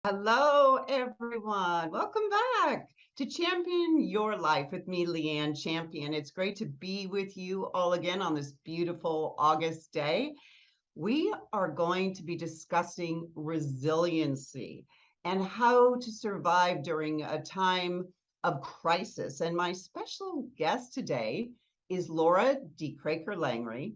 Hello, everyone. Welcome back to Champion Your Life with me, Leighanne Champion. It's great to be with you all again on this beautiful August day. We are going to be discussing resiliency and how to survive during a time of crisis. And my special guest today is Laura Lang-Ree.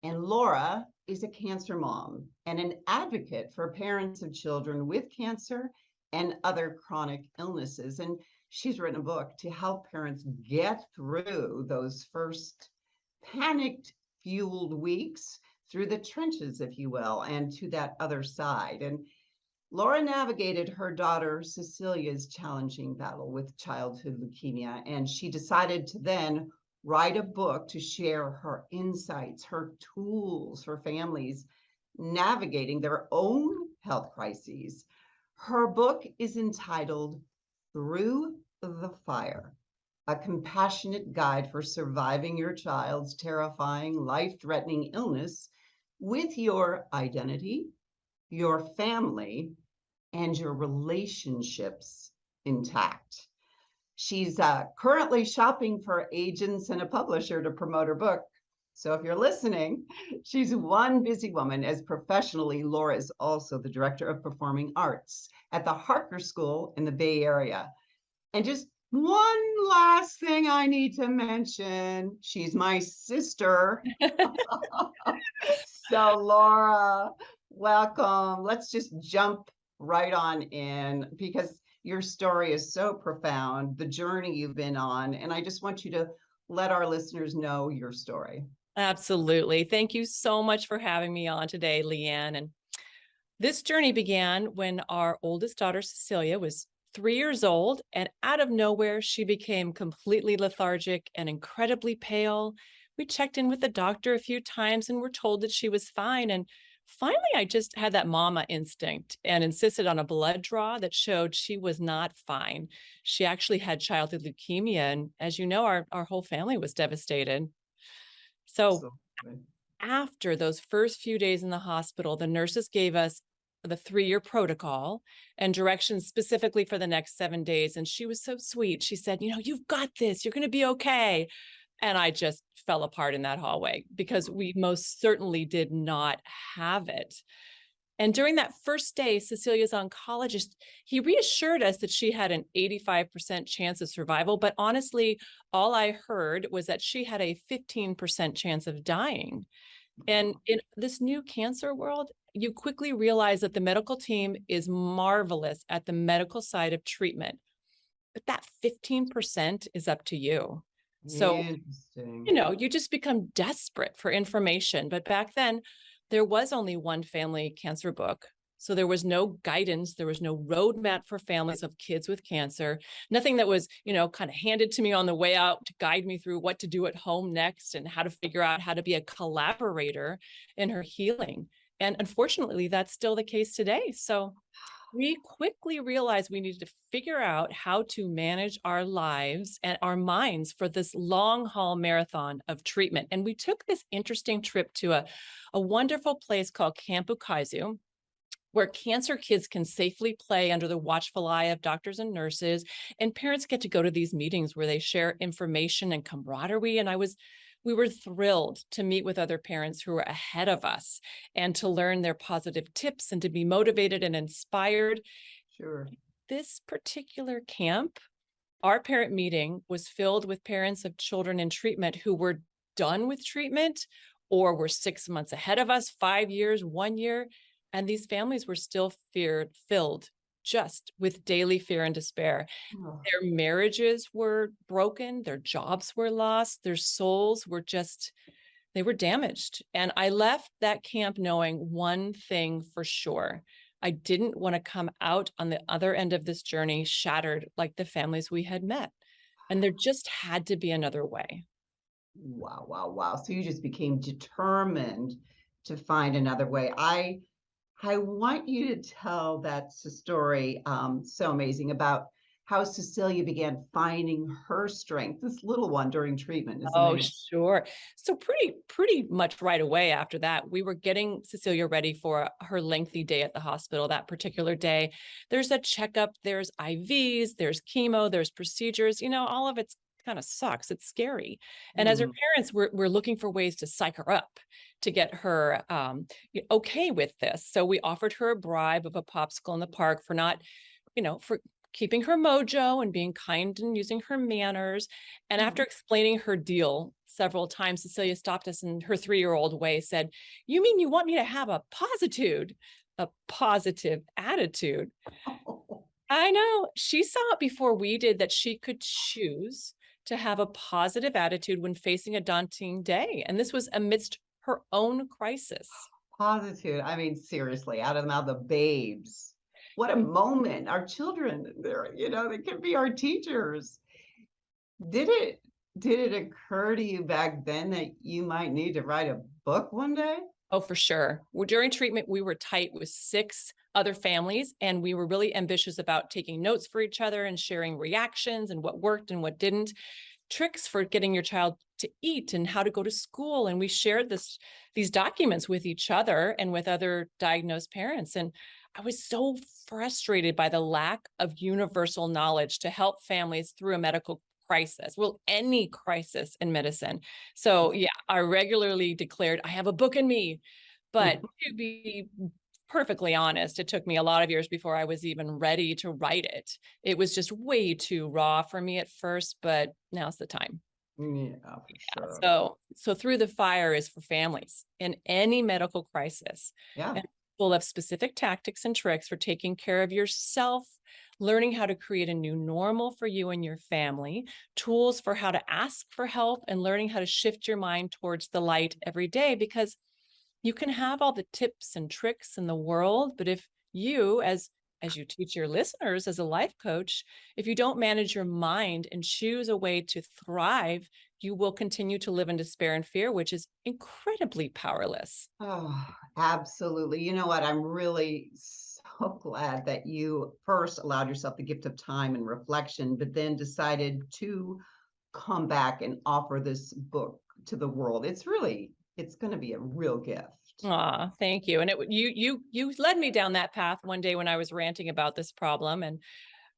And Laura is a cancer mom and an advocate for parents of children with cancer and other chronic illnesses. And she's written a book to help parents get through those first panicked fueled weeks, through the trenches, if you will, and to that other side. And Laura navigated her daughter Cecilia's challenging battle with childhood leukemia, and she decided to then write a book to share her insights, her tools for families navigating their own health crises. Her book is entitled Through the Fire, a compassionate guide for surviving your child's terrifying, life-threatening illness with your identity, your family, and your relationships intact. She's currently shopping for agents and a publisher to promote her book. So if you're listening, she's one busy woman, as professionally, Laura is also the director of performing arts at the Harker School in the Bay Area. And just one last thing I need to mention, she's my sister. So Laura, welcome. Let's just jump right on in because your story is so profound, the journey you've been on, and I just want you to let our listeners know your story. Absolutely. Thank you so much for having me on today, Leighanne. And this journey began when our oldest daughter, Cecilia, was 3 years old, and out of nowhere, she became completely lethargic and incredibly pale. We checked in with the doctor a few times and were told that she was fine. And finally, I just had that mama instinct and insisted on a blood draw that showed she was not fine. She actually had childhood leukemia. And as you know, our whole family was devastated. So after those first few days in the hospital, the nurses gave us the 3-year protocol and directions specifically for the next 7 days. And she was so sweet. She said, you've got this. You're going to be okay. And I just fell apart in that hallway because we most certainly did not have it. And during that first day, Cecilia's oncologist, he reassured us that she had an 85% chance of survival. But honestly, all I heard was that she had a 15% chance of dying. And in this new cancer world, you quickly realize that the medical team is marvelous at the medical side of treatment. But that 15% is up to you. So, you just become desperate for information. But back then, there was only one family cancer book. So there was no guidance. There was no roadmap for families of kids with cancer. Nothing that was, kind of handed to me on the way out to guide me through what to do at home next and how to figure out how to be a collaborator in her healing. And unfortunately, that's still the case today. So we quickly realized we needed to figure out how to manage our lives and our minds for this long haul marathon of treatment. And we took this interesting trip to a wonderful place called Camp Ukaizu, where cancer kids can safely play under the watchful eye of doctors and nurses. And parents get to go to these meetings where they share information and camaraderie. And we were thrilled to meet with other parents who were ahead of us and to learn their positive tips and to be motivated and inspired. Sure. This particular camp, our parent meeting was filled with parents of children in treatment who were done with treatment or were 6 months ahead of us, 5 years, 1 year. And these families were still filled just with daily fear and despair. Oh. Their marriages were broken, their jobs were lost, their souls were they were damaged. And I left that camp knowing one thing for sure. I didn't want to come out on the other end of this journey shattered like the families we had met. And there just had to be another way. Wow, wow, wow. So you just became determined to find another way. I want you to tell that story, so amazing, about how Cecilia began finding her strength, this little one during treatment. It's Oh, amazing. sure. So pretty much right away after that, we were getting Cecilia ready for her lengthy day at the hospital that particular day. There's a checkup, there's IVs, there's chemo, there's procedures, all of it's kind of sucks. It's scary. And as her Mm. parents, we're looking for ways to psych her up, to get her okay with this. So we offered her a bribe of a popsicle in the park for not, for keeping her mojo and being kind and using her manners. And after explaining her deal several times, Cecilia stopped us in her 3-year-old way, said, "You mean you want me to have a positive attitude?" I know. She saw it before we did, that she could choose to have a positive attitude when facing a daunting day. And this was amidst her own crisis. Positive. I mean, seriously, out of the mouth of babes. What a moment. Our children, they can be our teachers. Did it did it occur to you back then that you might need to write a book one day? Oh, for sure. Well, during treatment, we were tight with 6 other families, and we were really ambitious about taking notes for each other and sharing reactions and what worked and what didn't. Tricks for getting your child to eat and how to go to school. And we shared these documents with each other and with other diagnosed parents. And I was so frustrated by the lack of universal knowledge to help families through a medical crisis. Well, any crisis in medicine. So yeah, I regularly declared, I have a book in me. But to be perfectly honest, it took me a lot of years before I was even ready to write it. It was just way too raw for me at first, but now's the time. Yeah, for sure. So Through the Fire is for families in any medical crisis, Yeah. and full of specific tactics and tricks for taking care of yourself, learning how to create a new normal for you and your family, tools for how to ask for help, and learning how to shift your mind towards the light every day. Because you can have all the tips and tricks in the world, but if you, as you teach your listeners as a life coach, if you don't manage your mind and choose a way to thrive, you will continue to live in despair and fear, which is incredibly powerless. Oh, absolutely. You know what? I'm really so glad that you first allowed yourself the gift of time and reflection, but then decided to come back and offer this book to the world. It's going to be a real gift. Ah, thank you. And you led me down that path one day when I was ranting about this problem, and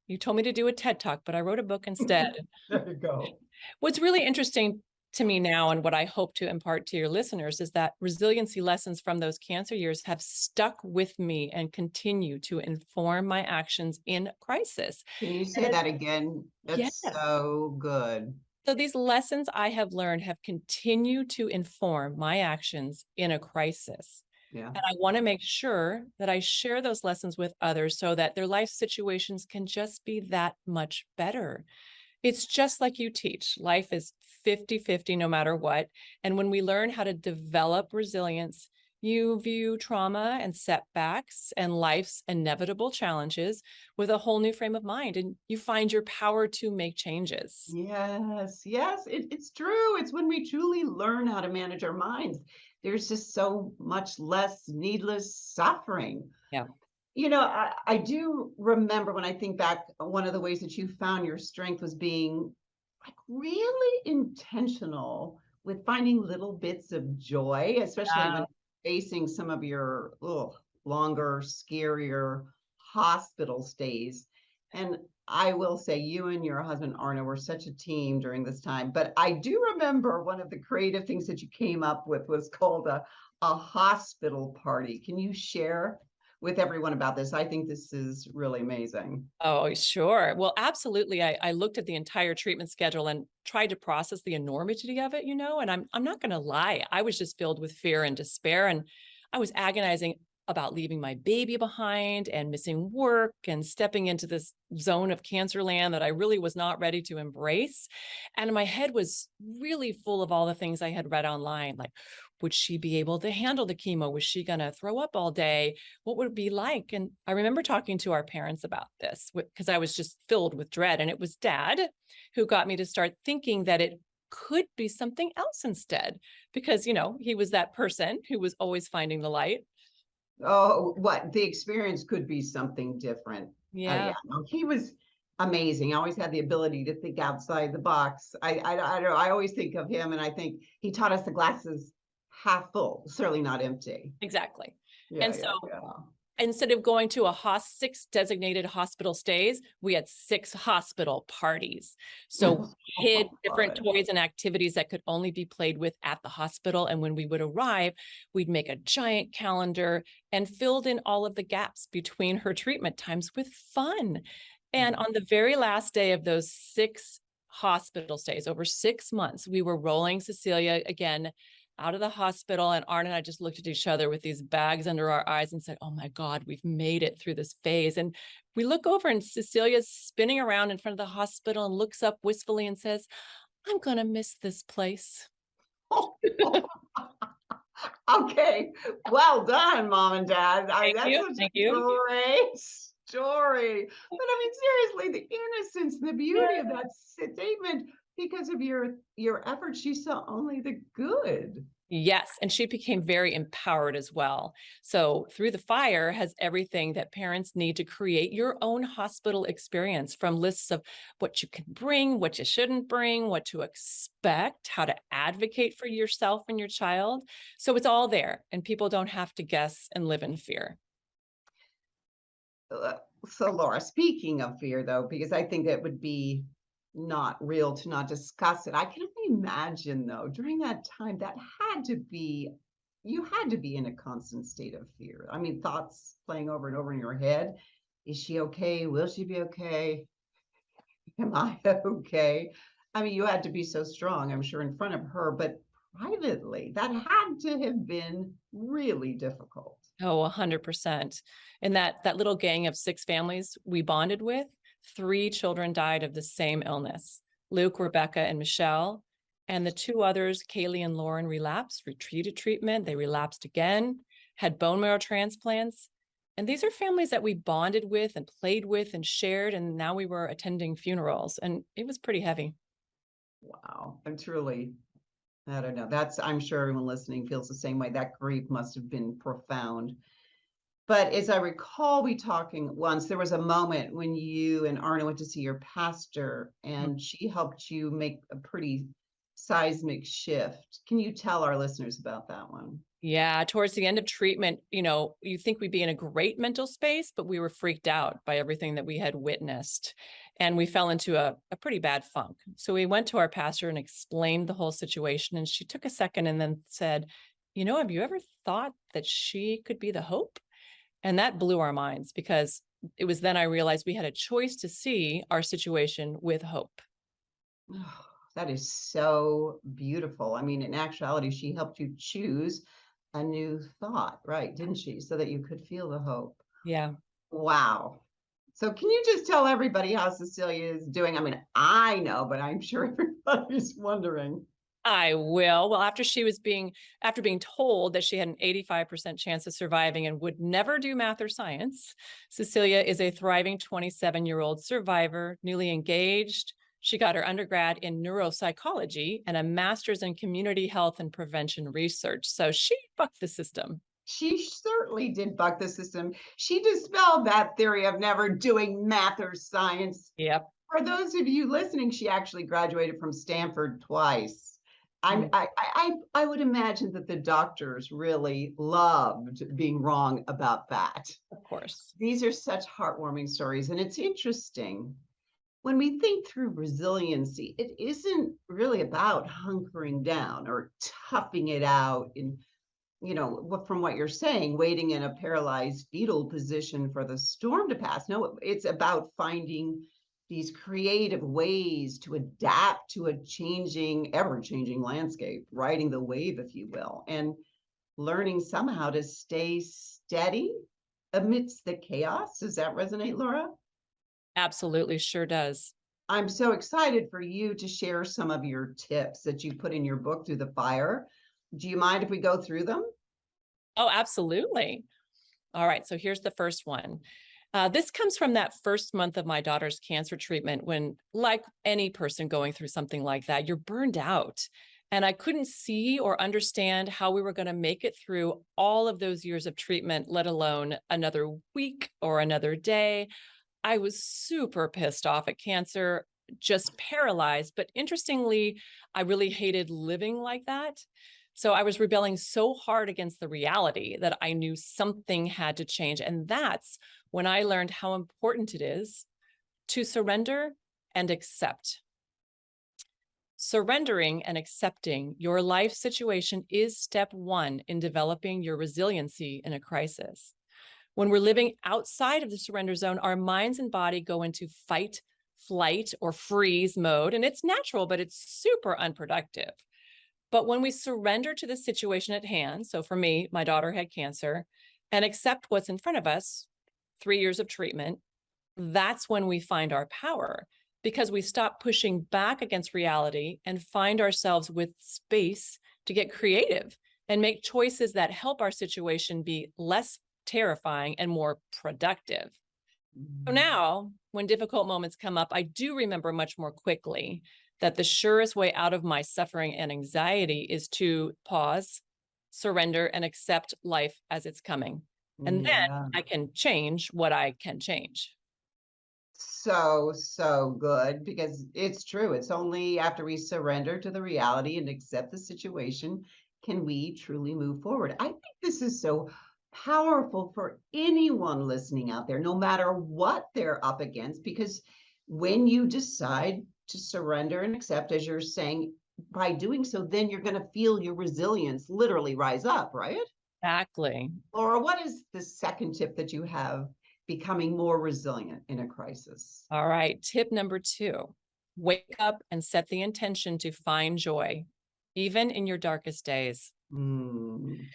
you told me to do a TED Talk, but I wrote a book instead. There you go. What's really interesting to me now, and what I hope to impart to your listeners, is that resiliency lessons from those cancer years have stuck with me and continue to inform my actions in crisis. Can you And say that again? yeah, That's so good. so these lessons I have learned have continued to inform my actions in a crisis. Yeah. And I want to make sure that I share those lessons with others so that their life situations can just be that much better. It's just like you teach. Life is 50-50 no matter what. And when we learn how to develop resilience, you view trauma and setbacks and life's inevitable challenges with a whole new frame of mind, and you find your power to make changes. Yes, yes, it's true. It's when we truly learn how to manage our minds. There's just so much less needless suffering. Yeah. I do remember when I think back, one of the ways that you found your strength was being like really intentional with finding little bits of joy, especially when facing some of your longer, scarier hospital stays. And I will say you and your husband Arna were such a team during this time. But I do remember one of the creative things that you came up with was called a hospital party. Can you share with everyone about this? I think this is really amazing. Oh, sure. Well, absolutely. I looked at the entire treatment schedule and tried to process the enormity of it, and I'm not going to lie. I was just filled with fear and despair, and I was agonizing about leaving my baby behind and missing work and stepping into this zone of cancer land that I really was not ready to embrace. And my head was really full of all the things I had read online, like, would she be able to handle the chemo? Was she going to throw up all day? What would it be like? And I remember talking to our parents about this because I was just filled with dread. And it was Dad who got me to start thinking that it could be something else instead, because, he was that person who was always finding the light. Oh, what the experience could be something different. Yeah. Yeah, no, he was amazing. I always had the ability to think outside the box. I don't know, I always think of him and I think he taught us the glasses half full, certainly not empty. Exactly. Yeah, And so yeah, yeah. instead of going to 6 designated hospital stays, we had 6 hospital parties. So we hid different Fun. toys and activities that could only be played with at the hospital. And when we would arrive, we'd make a giant calendar and filled in all of the gaps between her treatment times with fun. And on the very last day of those 6 hospital stays, over 6 months, we were rolling Cecilia again out of the hospital, and Arn and I just looked at each other with these bags under our eyes and said, oh my God, we've made it through this phase. And we look over and Cecilia's spinning around in front of the hospital and looks up wistfully and says, I'm going to miss this place. Okay, well done, Mom and Dad. Thank That's you. such Thank a you. great story. But I mean, seriously, the innocence, the beauty of that statement, because of your efforts, she saw only the good. Yes, and she became very empowered as well. So Through the Fire has everything that parents need to create your own hospital experience, from lists of what you can bring, what you shouldn't bring, what to expect, how to advocate for yourself and your child. So it's all there, and people don't have to guess and live in fear. Uh, So, Laura, speaking of fear, though, because I think it would be not real to not discuss it. I can only imagine, though, during that time, that had to be, you had to be in a constant state of fear. I mean, thoughts playing over and over in your head. Is she okay? Will she be okay? Am I okay? I mean, you had to be so strong, I'm sure, in front of her, but privately, that had to have been really difficult. Oh, 100%. And that little gang of 6 families we bonded with, 3 children died of the same illness: Luke, Rebecca, and Michelle. And the 2 others, Kaylee and Lauren, relapsed, retreated treatment. They relapsed again, had bone marrow transplants. And these are families that we bonded with and played with and shared. And now we were attending funerals, and it was pretty heavy. Wow. I'm truly, I don't know. That's, I'm sure everyone listening feels the same way. That grief must have been profound. But as I recall, we talking once, there was a moment when you and Arna went to see your pastor and she helped you make a pretty seismic shift. Can you tell our listeners about that one? Yeah, towards the end of treatment, you think we'd be in a great mental space, but we were freaked out by everything that we had witnessed. And we fell into a pretty bad funk. So we went to our pastor and explained the whole situation. And she took a second and then said, have you ever thought that she could be the hope? And that blew our minds, because it was then I realized we had a choice to see our situation with hope. Oh, that is so beautiful. I mean, in actuality, she helped you choose a new thought, right? Didn't she? So that you could feel the hope. Yeah. Wow. So can you just tell everybody how Cecilia is doing? I mean, I know, but I'm sure everybody's wondering. I will. Well, after being told that she had an 85% chance of surviving and would never do math or science, Cecilia is a thriving 27-year-old survivor, newly engaged. She got her undergrad in neuropsychology and a master's in community health and prevention research. So she bucked the system. She certainly did buck the system. She dispelled that theory of never doing math or science. Yep. For those of you listening, she actually graduated from Stanford twice. I would imagine that the doctors really loved being wrong about that. Of course. These are such heartwarming stories, and it's interesting. When we think through resiliency, it isn't really about hunkering down or toughing it out in, from what you're saying, waiting in a paralyzed fetal position for the storm to pass. No, it's about finding these creative ways to adapt to a changing, ever changing landscape, riding the wave, if you will, and learning somehow to stay steady amidst the chaos. Does that resonate, Laura? Absolutely, sure does. I'm so excited for you to share some of your tips that you put in your book, Through the Fire. Do you mind if we go through them? Oh, absolutely. All right, so here's the first one. This comes from that first month of my daughter's cancer treatment when, like any person going through something like that, you're burned out. And I couldn't see or understand how we were going to make it through all of those years of treatment, let alone another week or another day. I was super pissed off at cancer, just paralyzed. But interestingly, I really hated living like that. So I was rebelling so hard against the reality that I knew something had to change. And that's when I learned how important it is to surrender and accept. Surrendering and accepting your life situation is step one in developing your resiliency in a crisis. When we're living outside of the surrender zone, our minds and body go into fight, flight, or freeze mode. And it's natural, but it's super unproductive. But when we surrender to the situation at hand, so for me, my daughter had cancer, and accept what's in front of us, 3 years of treatment, that's when we find our power because we stop pushing back against reality and find ourselves with space to get creative and make choices that help our situation be less terrifying and more productive. So now, when difficult moments come up, I do remember much more quickly that the surest way out of my suffering and anxiety is to pause, surrender, and accept life as it's coming. And then Yeah. I can change what I can change. So good because it's true. It's only after we surrender to the reality and accept the situation can we truly move forward. I think this is so powerful for anyone listening out there, no matter what they're up against, because when you decide to surrender and accept, as you're saying, by doing so, then you're going to feel your resilience literally rise up, right? Exactly. Laura, what is the second tip that you have becoming more resilient in a crisis? All right. Tip number 2, wake up and set the intention to find joy, even in your darkest days. Mm.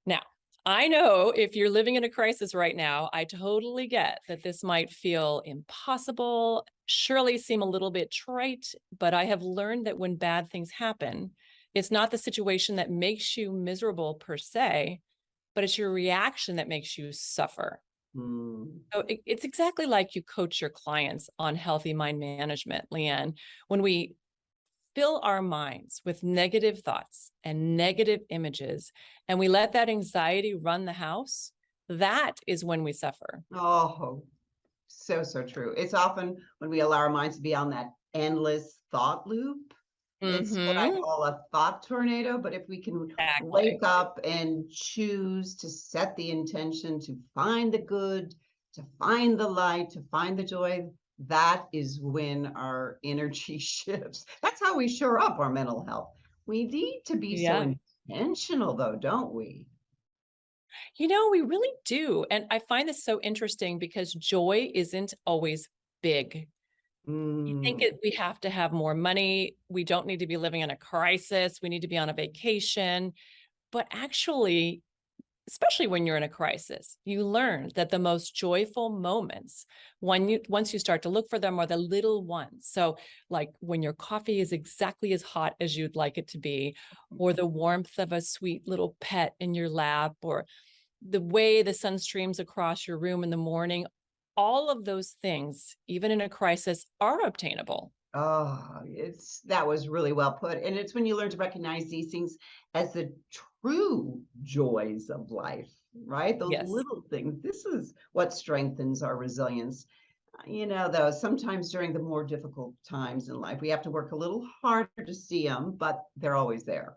Now, I know if you're living in a crisis right now, I totally get that this might feel impossible, surely seem a little bit trite, but I have learned that when bad things happen, it's not the situation that makes you miserable per se, but it's your reaction that makes you suffer. Mm. So it's exactly like you coach your clients on healthy mind management, Leighanne. When we fill our minds with negative thoughts and negative images, and we let that anxiety run the house, that is when we suffer. Oh, so true. It's often when we allow our minds to be on that endless thought loop. It's what I Mm-hmm. call a thought tornado. But if we can Exactly. wake up and choose to set the intention to find the good, to find the light, to find the joy, that is when our energy shifts. That's how we shore up our mental health. We need to be so Yeah. intentional, though, don't we? We really do. And I find this so interesting because joy isn't always big. You think Mm. we have to have more money. We don't need to be living in a crisis. We need to be on a vacation. But actually, especially when you're in a crisis, you learn that the most joyful moments, once you start to look for them, are the little ones. So, like when your coffee is exactly as hot as you'd like it to be, or the warmth of a sweet little pet in your lap, or the way the sun streams across your room in the morning. All of those things, even in a crisis, are obtainable. Oh, it's that was really well put. And it's when you learn to recognize these things as the true joys of life, right? Those Yes. little things. This is what strengthens our resilience. Though sometimes during the more difficult times in life, we have to work a little harder to see them, but they're always there.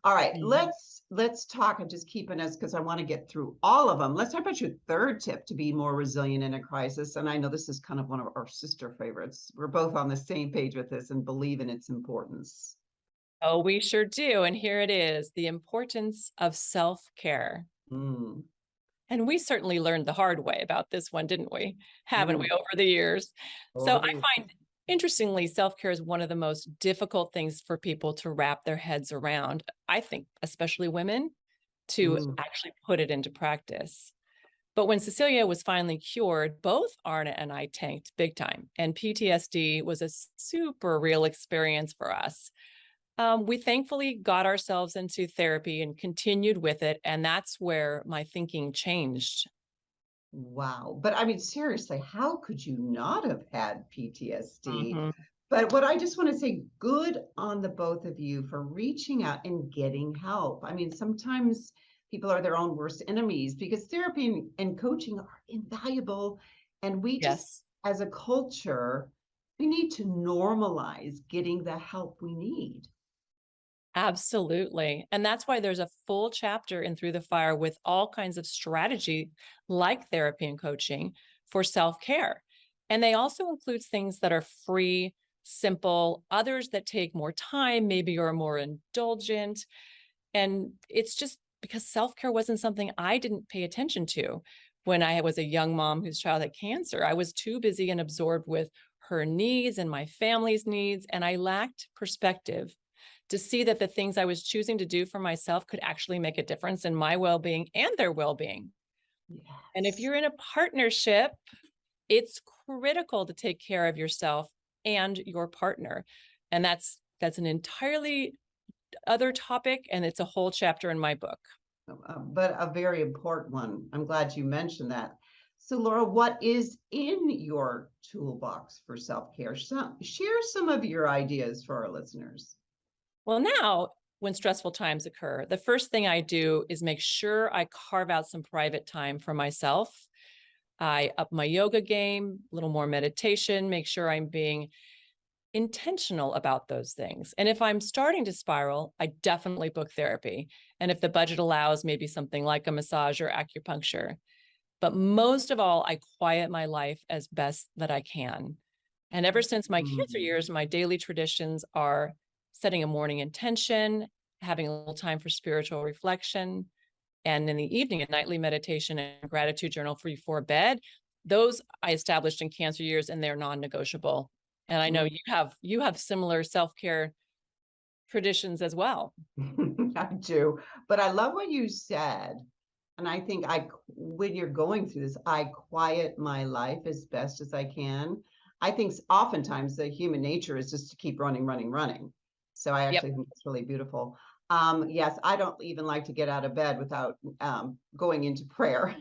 All right, Mhm. let's talk. I'm just keeping us because I want to get through all of them. Let's talk about your third tip to be more resilient in a crisis. And I know this is kind of one of our sister favorites. We're both on the same page with this and believe in its importance. Oh, we sure do. And here it is, the importance of self-care. Mm, And we certainly learned the hard way about this one, didn't we? Haven't we mm, over the years? So over I the find, interestingly, self-care is one of the most difficult things for people to wrap their heads around. I think, especially women, to mm. actually put it into practice. But when Cecilia was finally cured, both Arna and I tanked big time. And PTSD was a super real experience for us. We thankfully got ourselves into therapy and continued with it. And that's where my thinking changed. Wow. But I mean, seriously, how could you not have had PTSD? Mhm. But what I just want to say, good on the both of you for reaching out and getting help. I mean, sometimes people are their own worst enemies because therapy and coaching are invaluable And we just, Yes. as a culture, we need to normalize getting the help we need. Absolutely. And that's why there's a full chapter in Through the Fire with all kinds of strategy like therapy and coaching for self-care. And they also includes things that are free, simple, others that take more time, maybe are more indulgent. And it's just because self-care wasn't something I didn't pay attention to when I was a young mom whose child had cancer. I was too busy and absorbed with her needs and my family's needs, and I lacked perspective to see that the things I was choosing to do for myself could actually make a difference in my well-being and their well-being. And if Yes. you're in a partnership, it's critical to take care of yourself and your partner. And that's an entirely other topic, and it's a whole chapter in my book. But a very important one. I'm glad you mentioned that. So, Laura, what is in your toolbox for self-care? Share some of your ideas for our listeners. Well, now when stressful times occur, the first thing I do is make sure I carve out some private time for myself. I up my yoga game, a little more meditation, make sure I'm being intentional about those things. And if I'm starting to spiral, I definitely book therapy. And if the budget allows, maybe something like a massage or acupuncture. But most of all, I quiet my life as best that I can. And ever since my cancer Mhm. years, my daily traditions are setting a morning intention, having a little time for spiritual reflection, and in the evening, a nightly meditation and gratitude journal for before bed. Those I established in cancer years, and they're non-negotiable. And I know you have similar self-care traditions as well. I do. But I love what you said. And I think when you're going through this, I quiet my life as best as I can. I think oftentimes the human nature is just to keep running, running, running. So I Yep. actually think it's really beautiful. Yes, I don't even like to get out of bed without going into prayer.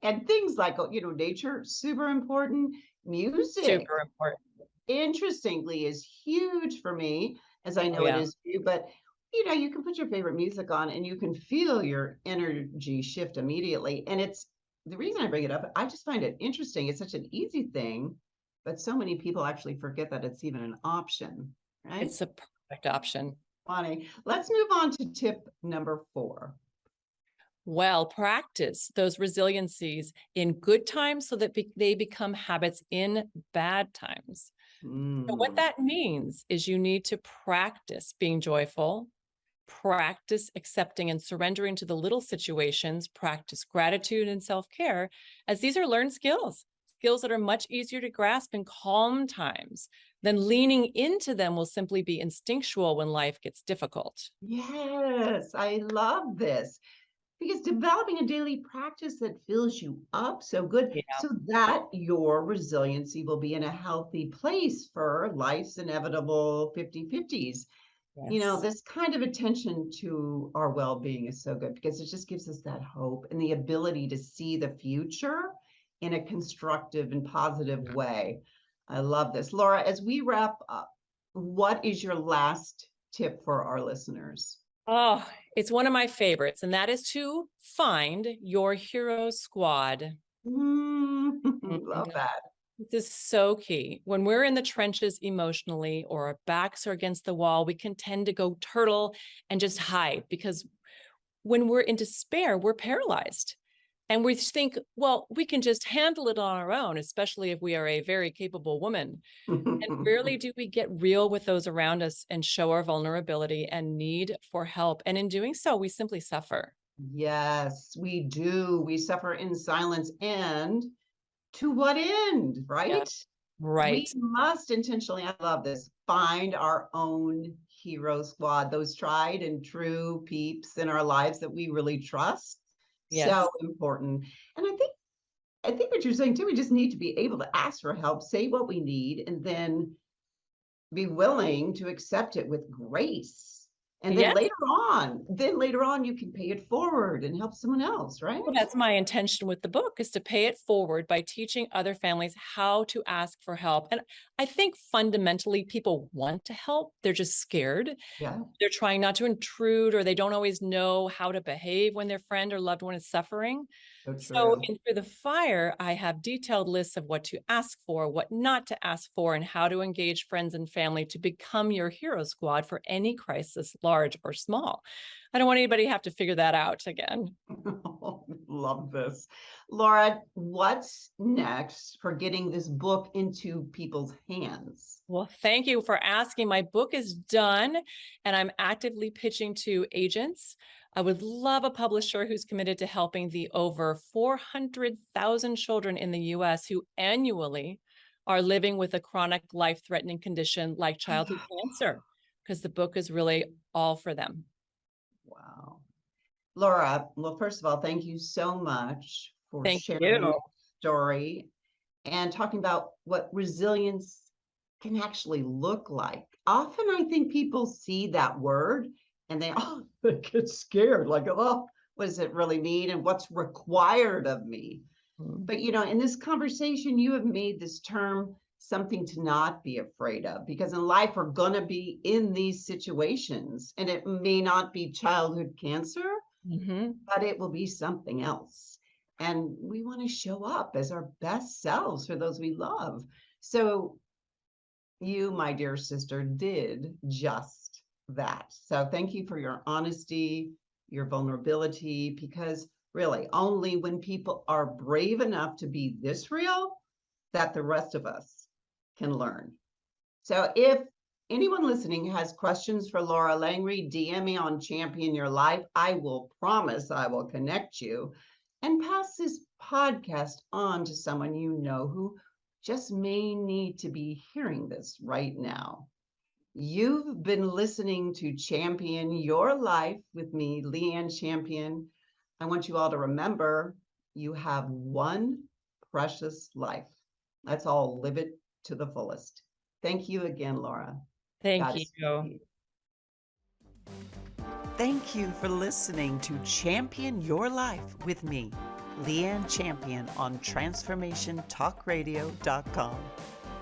And things like, nature, super important. Music, Super important. interestingly, is huge for me, as I Oh know it yeah. is for you. But you can put your favorite music on and you can feel your energy shift immediately. And it's the reason I bring it up. I just find it interesting. It's such an easy thing, but so many people actually forget that it's even an option, right? It's a perfect option. Funny. Let's move on to tip number 4. Well, practice those resiliencies in good times so that they become habits in bad times. So what Mm. that means is you need to practice being joyful, practice accepting and surrendering to the little situations, practice gratitude and self-care, as these are learned skills, skills that are much easier to grasp in calm times. Then leaning into them will simply be instinctual when life gets difficult. Yes, I love this. Because developing a daily practice that fills you up so good Yeah. so that your resiliency will be in a healthy place for life's inevitable 50/50s. Yes. This kind of attention to our well-being is so good because it just gives us that hope and the ability to see the future in a constructive and positive way. I love this. Laura, as we wrap up, what is your last tip for our listeners? Oh, it's one of my favorites, and that is to find your hero squad. Love Mhm. that. This is so key. When we're in the trenches emotionally or our backs are against the wall, we can tend to go turtle and just hide because when we're in despair, we're paralyzed. And we think, well, we can just handle it on our own, especially if we are a very capable woman. And rarely do we get real with those around us and show our vulnerability and need for help. And in doing so, we simply suffer. Yes, we do. We suffer in silence. And to what end, Yeah. right? We Right. must intentionally, I love this, find our own hero squad, those tried and true peeps in our lives that we really trust. So Yes. important. And I think what you're saying too, we just need to be able to ask for help, say what we need, and then be willing to accept it with grace. And then Yeah. later on, you can pay it forward and help someone else, right? Well, that's my intention with the book is to pay it forward by teaching other families how to ask for help. And I think fundamentally people want to help. They're just scared. Yeah. They're trying not to intrude or they don't always know how to behave when their friend or loved one is suffering. So So true. in Through the Fire, I have detailed lists of what to ask for, what not to ask for, and how to engage friends and family to become your hero squad for any crisis, large or small. I don't want anybody to have to figure that out again. Love this. Laura, what's next for getting this book into people's hands? Well, thank you for asking. My book is done and I'm actively pitching to agents. I would love a publisher who's committed to helping the over 400,000 children in the US who annually are living with a chronic life-threatening condition like childhood cancer, because the book is really all for them. Wow. Laura, well, first of all, thank you so much for Thank sharing your you. story and talking about what resilience can actually look like. Often I think people see that word and they get scared, like, oh, what does it really mean? And what's required of me? Mm. But in this conversation, you have made this term something to not be afraid of, because in life we're going to be in these situations, and it may not be childhood cancer, Mhm. but it will be something else. And we want to show up as our best selves for those we love. So you, my dear sister, did just that. So thank you for your honesty, your vulnerability, because really, only when people are brave enough to be this real that the rest of us can learn. So if anyone listening has questions for Laura Lang-Ree, DM me on Champion Your Life. I will promise I will connect you and pass this podcast on to someone who just may need to be hearing this right now. You've been listening to Champion Your Life with me, Leighanne Champion. I want you all to remember you have one precious life. Let's all live it to the fullest. Thank you again, Laura. Thank you. Godspeed. Thank you for listening to Champion Your Life with me, Leighanne Champion, on transformationtalkradio.com.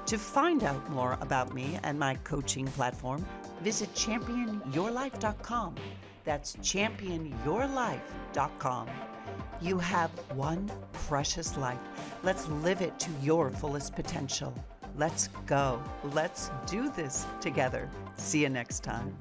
To find out more about me and my coaching platform, visit championyourlife.com. That's championyourlife.com. You have one precious life. Let's live it to your fullest potential. Let's go. Let's do this together. See you next time.